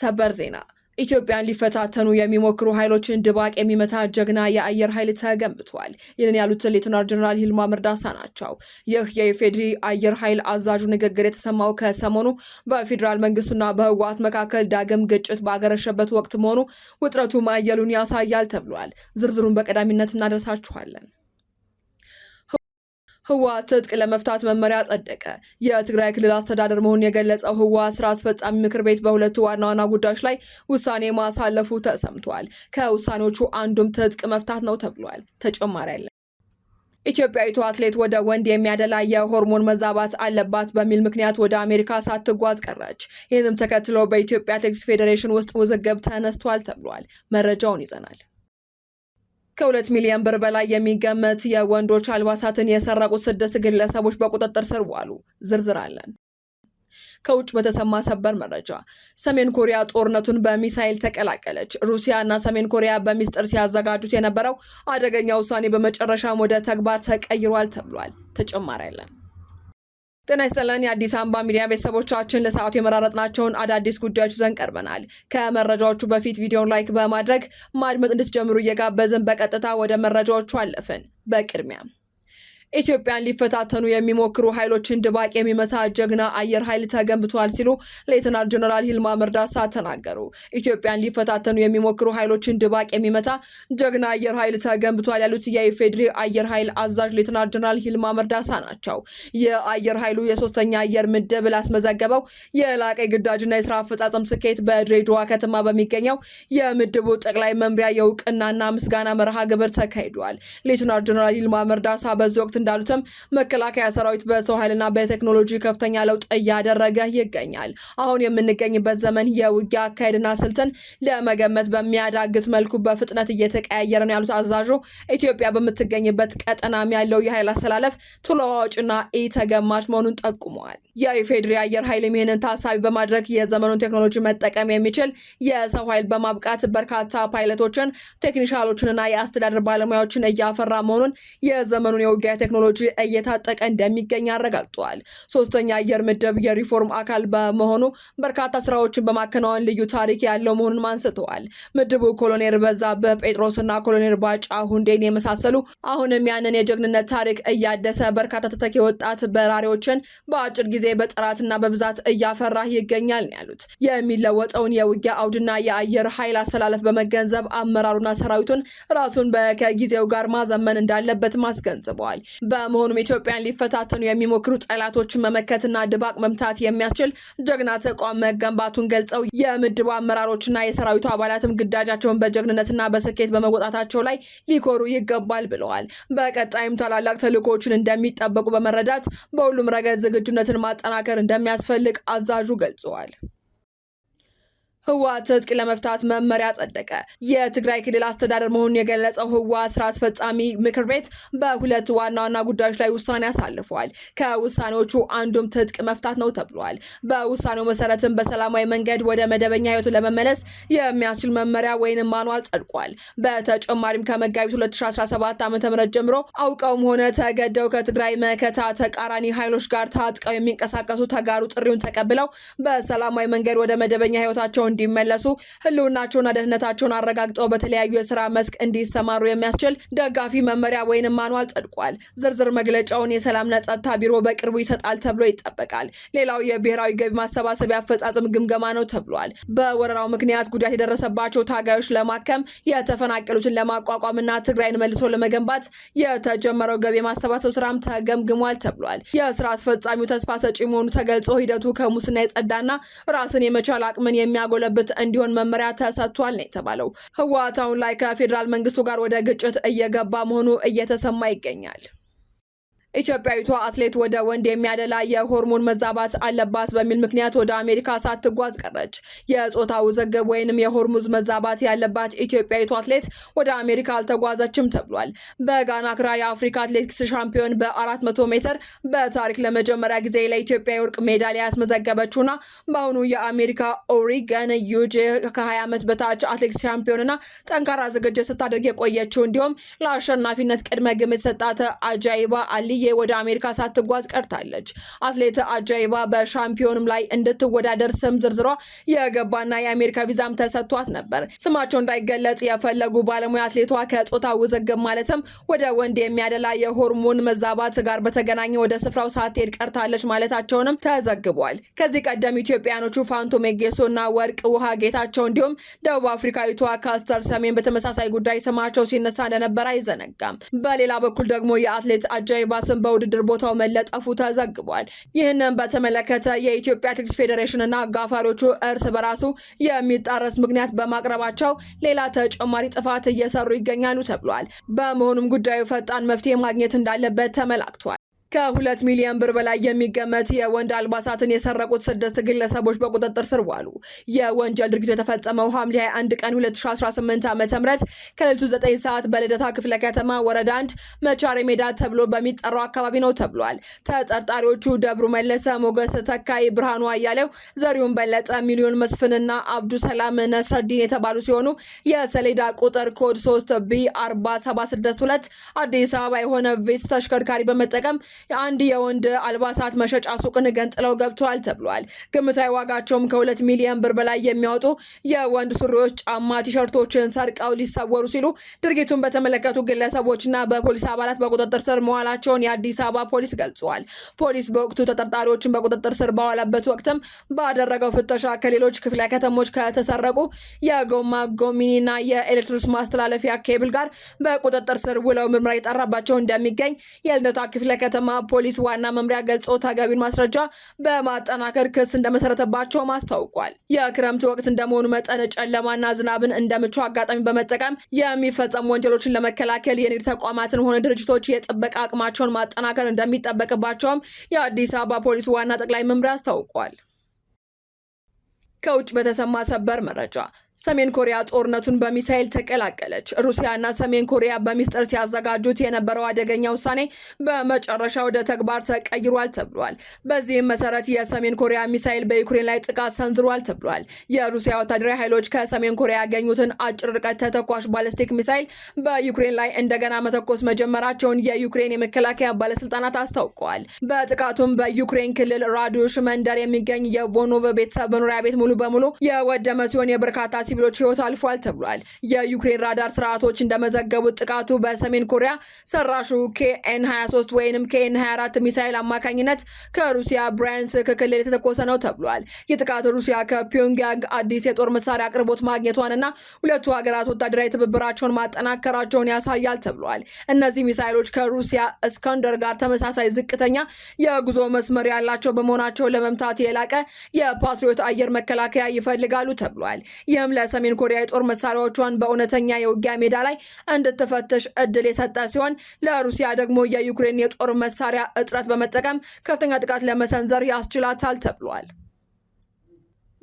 ሰበር ዜና ኢትዮጵያን ሊፈታተኑ የሚሞክሩ ኃይሎችን ድባቅ የሚመታ ጀግና የአየር ኃይል ተገንብቷል። ይህንን ያሉት ሌተናል ጀነራል ይልማ መርዳሳ ናቸው። ይህ የኢፌዴሪ አየር ኃይል አዛዡ ንግግር የተሰማው ከሰሞኑ በፌዴራል መንግስቱና በህወሓት መካከል ዳግም ግጭት ባገረሸበት ወቅት መሆኑ ውጥረቱ ማየሉን ያሳያል ተብሏል። ዝርዝሩን በቀዳሚነት እናደርሳችኋለን። ህወሓት ትጥቅ ለመፍታት መመሪያ ጸደቀ። የትግራይ ክልል አስተዳደር መሆኑን የገለጸው ህወሓት ስራ አስፈጻሚ ምክር ቤት በሁለት ዋና ዋና ጉዳዮች ላይ ውሳኔ ማሳለፉ ተሰምቷል። ከውሳኔዎቹ አንዱም ትጥቅ መፍታት ነው ተብሏል። ተጨማሪ አለ። ኢትዮጵያዊቷ አትሌት ወደ ወንድ የሚያደላ የሆርሞን መዛባት አለባት በሚል ምክንያት ወደ አሜሪካ ሳትጓዝ ቀረች። ይህንም ተከትሎ በኢትዮጵያ አትሌቲክስ ፌዴሬሽን ውስጥ ውዝግብ ተነስቷል ተብሏል። መረጃውን ይዘናል። ከ2 ሚሊዮን ብር በላይ የሚገመት የወንዶች አልባሳትን የሰረቁት 6 ግለሰቦች በቁጥጥር ስር ዋሉ። ዝርዝር አለን። ከውጭ በተሰማ ሰበር መረጃ ሰሜን ኮሪያ ጦርነቱን በሚሳኤል ተቀላቀለች። ሩሲያ እና ሰሜን ኮሪያ በሚስጥር ሲያዘጋጁት የነበረው አደገኛ ውሳኔ በመጨረሻም ወደ ተግባር ተቀይሯል ተብሏል። ተጨማሪ አለን። ጤና ይስጥልን የአዲስ አበባ ሚዲያ ቤተሰቦቻችን ለሰዓቱ የመራረጥናቸውን አዳዲስ ጉዳዮች ይዘን ቀርበናል። ከመረጃዎቹ በፊት ቪዲዮን ላይክ በማድረግ ማድመጥ እንድትጀምሩ እየጋበዝን በቀጥታ ወደ መረጃዎቹ አለፍን። በቅድሚያ ኢትዮጵያን ሊፈታተኑ የሚሞክሩ ኃይሎችን ድባቅ የሚመታ ጀግና አየር ኃይል ተገንብቷል ሲሉ ሌተናል ጀነራል ይልማ መርዳሳ ተናገሩ። ኢትዮጵያን ሊፈታተኑ የሚሞክሩ ኃይሎችን ድባቅ የሚመታ ጀግና አየር ኃይል ተገንብቷል ያሉት የኢፌዴሪ አየር ኃይል አዛዥ ሌተናል ጀነራል ይልማ መርዳሳ ናቸው። የአየር ኃይሉ የ3ኛ አየር ምድብ ላስመዘገበው የላቀ ግዳጅና የስራ አፈጻጸም ስኬት በድሬዳዋ ከተማ በሚገኘው የምድቡ ጠቅላይ መምሪያ የእውቅናና ምስጋና መርሃ ግብር ተካሂዷል። ሌተናል ጀነራል ይልማ መርዳሳ በዚህ ወቅት እንዳሉትም መከላከያ ሰራዊት በሰው ኃይልና በቴክኖሎጂ ከፍተኛ ለውጥ እያደረገ ይገኛል። አሁን የምንገኝበት ዘመን የውጊያ አካሄድና ስልትን ለመገመት በሚያዳግት መልኩ በፍጥነት እየተቀያየረ ነው ያሉት አዛዡ ኢትዮጵያ በምትገኝበት ቀጠናም ያለው የኃይል አሰላለፍ ተለዋዋጭና ተገማች መሆኑን ጠቁመዋል። የኢፌዴሪ አየር ኃይል ይህንን ታሳቢ በማድረግ የዘመኑን ቴክኖሎጂ መጠቀም የሚችል የሰው ኃይል በማብቃት በርካታ ፓይለቶችን፣ ቴክኒሻሎችንና የአስተዳደር ባለሙያዎችን እያፈራ መሆኑን የዘመኑን የውጊያ ቴክኖሎጂ እየታጠቀ እንደሚገኝ አረጋግጧል። 3ኛ አየር ምድብ የሪፎርም አካል በመሆኑ በርካታ ስራዎችን በማከናወን ልዩ ታሪክ ያለው መሆኑን አንስተዋል። ምድቡ ኮሎኔል በዛብህ ጴጥሮስና ኮሎኔል ባጫ ሁንዴን የመሳሰሉ አሁንም ያንን የጀግንነት ታሪክ እያደሰ በርካታ ተተኪ ወጣት በራሪዎችን በአጭር ጊዜ በጥራትና በብዛት እያፈራ ይገኛል ያሉት የሚለወጠውን የውጊያ አውድና የአየር ኃይል አሰላለፍ በመገንዘብ አመራሩና ሰራዊቱን ራሱን ከጊዜው ጋር ማዘመን እንዳለበት አስገንዝበዋል። በመሆኑም ኢትዮጵያን ሊፈታተኑ የሚሞክሩ ጠላቶችን መመከትና ድባቅ መምታት የሚያስችል ጀግና ተቋም መገንባቱን ገልጸው የምድቡ አመራሮችና የሰራዊቱ አባላትም ግዳጃቸውን በጀግንነትና በስኬት በመወጣታቸው ላይ ሊኮሩ ይገባል ብለዋል። በቀጣይም ታላላቅ ተልዕኮችን እንደሚጠበቁ በመረዳት በሁሉም ረገድ ዝግጁነትን ማጠናከር እንደሚያስፈልግ አዛዡ ገልጸዋል። ህወሓት ትጥቅ ለመፍታት መመሪያ ጸደቀ። የትግራይ ክልል አስተዳደር መሆኑን የገለጸው ህወሓት ስራ አስፈጻሚ ምክር ቤት በሁለት ዋና ዋና ጉዳዮች ላይ ውሳኔ አሳልፈዋል። ከውሳኔዎቹ አንዱም ትጥቅ መፍታት ነው ተብሏል። በውሳኔው መሰረትም በሰላማዊ መንገድ ወደ መደበኛ ህይወት ለመመለስ የሚያስችል መመሪያ ወይንም ማኑዋል ጸድቋል። በተጨማሪም ከመጋቢት 2017 ዓ.ም ጀምሮ አውቀውም ሆነ ተገደው ከትግራይ መከታ ተቃራኒ ኃይሎች ጋር ታጥቀው የሚንቀሳቀሱ ተጋሩ ጥሪውን ተቀብለው በሰላማዊ መንገድ ወደ መደበኛ ህይወታቸው እንዲመለሱ ህልውናቸውና ደህንነታቸውን አረጋግጠው በተለያዩ የሥራ መስክ እንዲሰማሩ የሚያስችል ደጋፊ መመሪያ ወይንም ማኑዋል ጸድቋል። ዝርዝር መግለጫውን የሰላምና ጸጥታ ቢሮ በቅርቡ ይሰጣል ተብሎ ይጠበቃል። ሌላው የብሔራዊ ገቢ ማሰባሰቢያ አፈጻጸም ግምገማ ነው ተብሏል። በወረራው ምክንያት ጉዳት የደረሰባቸው ታጋዮች ለማከም፣ የተፈናቀሉትን ለማቋቋምና ትግራይን መልሶ ለመገንባት የተጀመረው ገቢ ማሰባሰብ ስራም ተገምግሟል ተብሏል። የስራ አስፈጻሚው ተስፋ ሰጪ መሆኑ ተገልጾ ሂደቱ ከሙስና የጸዳና ራስን የመቻል አቅምን የሚያጎለብት እንዲሆን መመሪያ ተሰጥቷል ነው የተባለው። ህወሓት አሁን ላይ ከፌዴራል መንግስቱ ጋር ወደ ግጭት እየገባ መሆኑ እየተሰማ ይገኛል። ኢትዮጵያዊቷ አትሌት ወደ ወንድ የሚያደላ የሆርሞን መዛባት አለባት በሚል ምክንያት ወደ አሜሪካ ሳትጓዝ ቀረች። የጾታ ውዝግብ ወይንም የሆርሙዝ መዛባት ያለባት ኢትዮጵያዊቷ አትሌት ወደ አሜሪካ አልተጓዘችም ተብሏል። በጋና አክራ የአፍሪካ አትሌቲክስ ሻምፒዮን በ400 ሜትር በታሪክ ለመጀመሪያ ጊዜ ለኢትዮጵያ የወርቅ ሜዳሊያ ያስመዘገበችውና በአሁኑ የአሜሪካ ኦሪገን ዩጂ ከ20 ዓመት በታች አትሌቲክስ ሻምፒዮንና ጠንካራ ዝግጅት ስታደርግ የቆየችው እንዲሁም ለአሸናፊነት ቅድመ ግምት ሰጣት አጃይባ አሊ ወደ አሜሪካ ሳትጓዝ ቀርታለች። አትሌት አጃይባ በሻምፒዮንም ላይ እንድትወዳደር ስም ዝርዝሯ የገባና የአሜሪካ ቪዛም ተሰጥቷት ነበር። ስማቸው እንዳይገለጽ የፈለጉ ባለሙያ አትሌቷ ከጾታ ውዝግብ ማለትም ወደ ወንድ የሚያደላ የሆርሞን መዛባት ጋር በተገናኘ ወደ ስፍራው ሳትሄድ ቀርታለች ማለታቸውንም ተዘግቧል። ከዚህ ቀደም ኢትዮጵያኖቹ ፋንቶ ሜጌሶና ወርቅ ውሃ ጌታቸው እንዲሁም ደቡብ አፍሪካዊቷ ካስተር ሰሜን በተመሳሳይ ጉዳይ ስማቸው ሲነሳ እንደነበር አይዘነጋም። በሌላ በኩል ደግሞ የአትሌት አጃይባ ስም በውድድር ቦታው መለጠፉ ተዘግቧል። ይህንን በተመለከተ የኢትዮጵያ አትሌቲክስ ፌዴሬሽን እና አጋፋሪዎቹ እርስ በራሱ የሚጣረስ ምክንያት በማቅረባቸው ሌላ ተጨማሪ ጥፋት እየሰሩ ይገኛሉ ተብሏል። በመሆኑም ጉዳዩ ፈጣን መፍትሄ ማግኘት እንዳለበት ተመላክቷል። ከ2 ሚሊዮን ብር በላይ የሚገመት የወንድ አልባሳትን የሰረቁት 6 ግለሰቦች በቁጥጥር ስር ዋሉ። የወንጀል ድርጊቱ የተፈጸመው ሐምሌ 21 ቀን 2018 ዓ.ም ከሌሊቱ 9 ሰዓት በልደታ ክፍለ ከተማ ወረዳ 1 መቻሬ ሜዳ ተብሎ በሚጠራው አካባቢ ነው ተብሏል። ተጠርጣሪዎቹ ደብሩ መለሰ፣ ሞገስ ተካይ፣ ብርሃኑ አያሌው፣ ዘሪሁን በለጠ፣ ሚሊዮን መስፍንና አብዱ ሰላም ነስረዲን የተባሉ ሲሆኑ የሰሌዳ ቁጥር ኮድ 3B40762 አዲስ አበባ የሆነ ቬትስ ተሽከርካሪ በመጠቀም የአንድ የወንድ አልባሳት መሸጫ ሱቅን ገንጥለው ገብተዋል ተብሏል። ግምታዊ ዋጋቸውም ከ2 ሚሊዮን ብር በላይ የሚያወጡ የወንድ ሱሪዎች፣ ጫማ፣ ቲሸርቶችን ሰርቀው ሊሰወሩ ሲሉ ድርጊቱን በተመለከቱ ግለሰቦችና በፖሊስ አባላት በቁጥጥር ስር መዋላቸውን የአዲስ አበባ ፖሊስ ገልጿል። ፖሊስ በወቅቱ ተጠርጣሪዎችን በቁጥጥር ስር ባዋለበት ወቅትም ባደረገው ፍተሻ ከሌሎች ክፍለ ከተሞች ከተሰረቁ የጎማ ጎሚኒና የኤሌክትሪክ ማስተላለፊያ ኬብል ጋር በቁጥጥር ስር ውለው ምርመራ የጠራባቸው እንደሚገኝ የልደታ ክፍለ ከተማ ፖሊስ ዋና መምሪያ ገልጾ ተገቢውን ማስረጃ በማጠናከር ክስ እንደመሰረተባቸው አስታውቋል። የክረምት ወቅት እንደመሆኑ መጠን ጨለማና ዝናብን እንደምቹ አጋጣሚ በመጠቀም የሚፈጸሙ ወንጀሎችን ለመከላከል የንግድ ተቋማትን ሆነ ድርጅቶች የጥበቃ አቅማቸውን ማጠናከር እንደሚጠበቅባቸውም የአዲስ አበባ ፖሊስ ዋና ጠቅላይ መምሪያ አስታውቋል። ከውጭ በተሰማ ሰበር መረጃ ሰሜን ኮሪያ ጦርነቱን በሚሳኤል ተቀላቀለች። ሩሲያና ሰሜን ኮሪያ በሚስጥር ሲያዘጋጁት የነበረው አደገኛ ውሳኔ በመጨረሻ ወደ ተግባር ተቀይሯል ተብሏል። በዚህም መሰረት የሰሜን ኮሪያ ሚሳኤል በዩክሬን ላይ ጥቃት ሰንዝሯል ተብሏል። የሩሲያ ወታደራዊ ኃይሎች ከሰሜን ኮሪያ ያገኙትን አጭር ርቀት ተተኳሽ ባሊስቲክ ሚሳኤል በዩክሬን ላይ እንደገና መተኮስ መጀመራቸውን የዩክሬን የመከላከያ ባለስልጣናት አስታውቀዋል። በጥቃቱም በዩክሬን ክልል ራዲዮሽ መንደር የሚገኝ የቮኖቭ ቤተሰብ መኖሪያ ቤት ሙሉ በሙሉ የወደመ ሲሆን የበርካታ ሲቪሎች ህይወት አልፏል ተብሏል። የዩክሬን ራዳር ስርዓቶች እንደመዘገቡት ጥቃቱ በሰሜን ኮሪያ ሰራሹ KN-23 ወይንም KN-24 ሚሳኤል አማካኝነት ከሩሲያ ብራያንስክ ክልል የተተኮሰ ነው ተብሏል። የጥቃቱ ሩሲያ ከፒዮንግያንግ አዲስ የጦር መሳሪያ አቅርቦት ማግኘቷንና ሁለቱ ሀገራት ወታደራዊ ትብብራቸውን ማጠናከራቸውን ያሳያል ተብሏል። እነዚህ ሚሳኤሎች ከሩሲያ እስከንደር ጋር ተመሳሳይ ዝቅተኛ የጉዞ መስመር ያላቸው በመሆናቸው ለመምታት የላቀ የፓትሪዮት አየር መከላከያ ይፈልጋሉ ተብሏል። ይህም ለሰሜን ኮሪያ የጦር መሳሪያዎቿን በእውነተኛ የውጊያ ሜዳ ላይ እንድትፈትሽ እድል የሰጠ ሲሆን ለሩሲያ ደግሞ የዩክሬን የጦር መሳሪያ እጥረት በመጠቀም ከፍተኛ ጥቃት ለመሰንዘር ያስችላታል ተብሏል።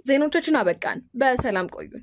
ዜናዎቻችን አበቃን። በሰላም ቆዩን።